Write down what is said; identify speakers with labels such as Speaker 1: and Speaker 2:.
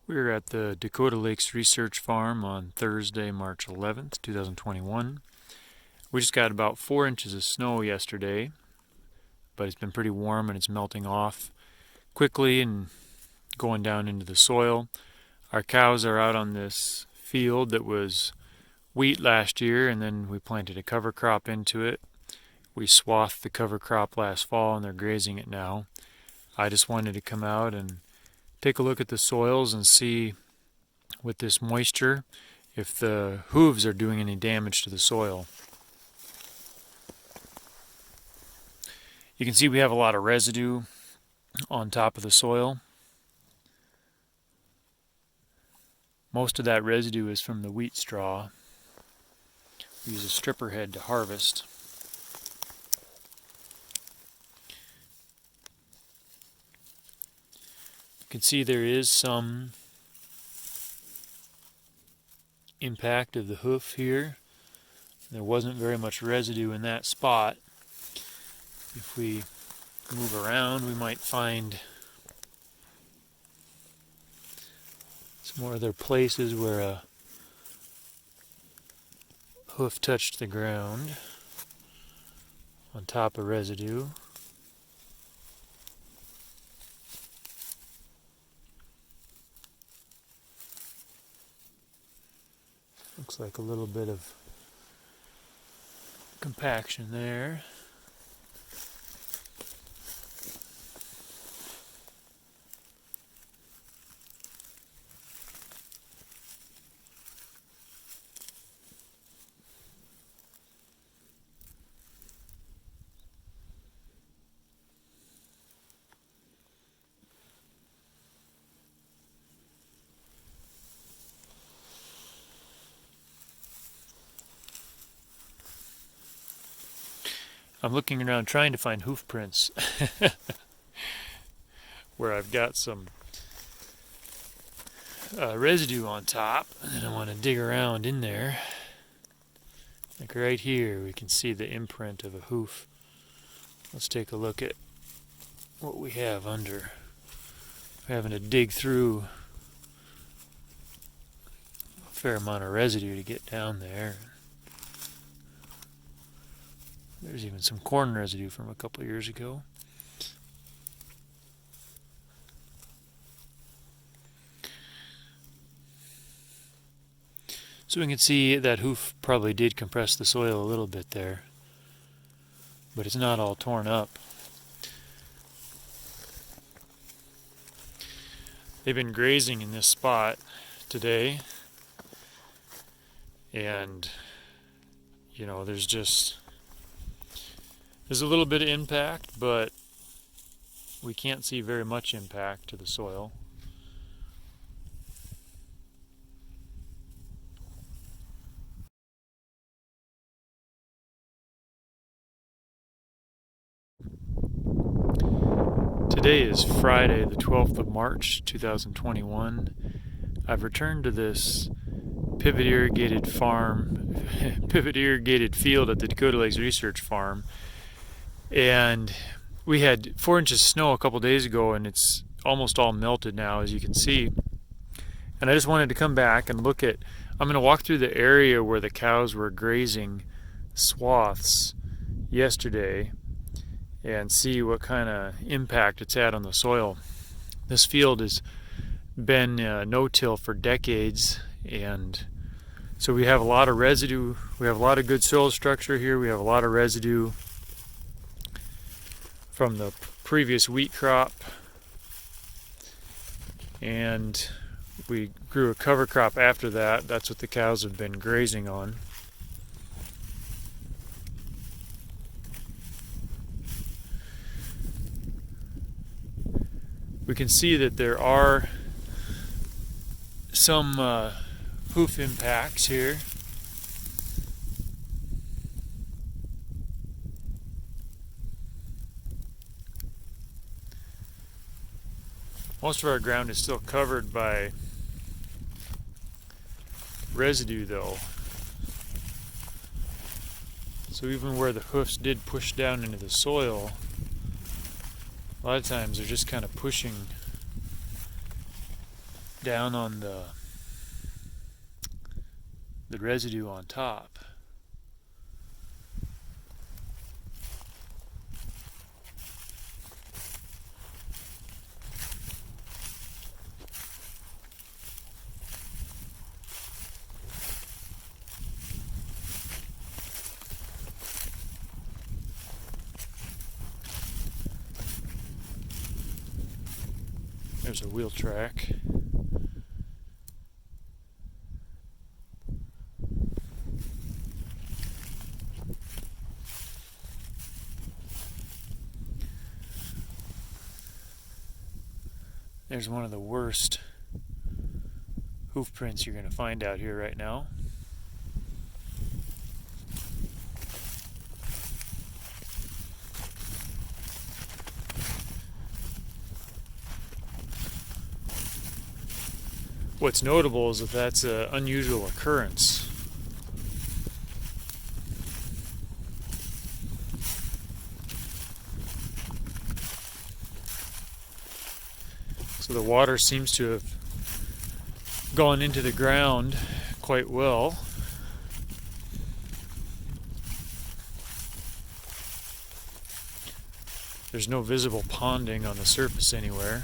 Speaker 1: We're at the Dakota Lakes Research Farm on Thursday, March 11th, 2021. We just got about 4 inches of snow yesterday, but it's been pretty warm and it's melting off quickly and going down into the soil. Our cows are out on this field that was wheat last year, and then we planted a cover crop into it. We swathed the cover crop last fall and they're grazing it now. I just wanted to come out and take a look at the soils and see with this moisture if the hooves are doing any damage to the soil. You can see we have a lot of residue on top of the soil. Most of that residue is from the wheat straw. We use a stripper head to harvest. You can see there is some impact of the hoof here. There wasn't very much residue in that spot. If we move around, we might find some more other places where a hoof touched the ground on top of residue. Looks like a little bit of compaction there. I'm looking around trying to find hoof prints where I've got some residue on top, and I want to dig around in there. Like right here, we can see the imprint of a hoof. Let's take a look at what we have under. We're having to dig through a fair amount of residue to get down there. There's even some corn residue from a couple years ago. So we can see that hoof probably did compress the soil a little bit there, but it's not all torn up. They've been grazing in this spot today, and you know, there's a little bit of impact, but we can't see very much impact to the soil. Today is Friday, the 12th of March, 2021. I've returned to this pivot irrigated farm, pivot irrigated field at the Dakota Lakes Research Farm. And we had 4 inches of snow a couple days ago, and it's almost all melted now, as you can see. And I just wanted to come back and look at, I'm going to walk through the area where the cows were grazing swaths yesterday and see what kind of impact it's had on the soil. This field has been no-till for decades, and so we have a lot of residue. We have a lot of good soil structure here. We have a lot of residue from the previous wheat crop, and we grew a cover crop after that. That's what the cows have been grazing on. We can see that there are some hoof impacts here. Most of our ground is still covered by residue though. So even where the hoofs did push down into the soil, a lot of times they're just kind of pushing down on the residue on top. There's a wheel track. There's one of the worst hoof prints you're going to find out here right now. What's notable is that that's an unusual occurrence. So the water seems to have gone into the ground quite well. There's no visible ponding on the surface anywhere.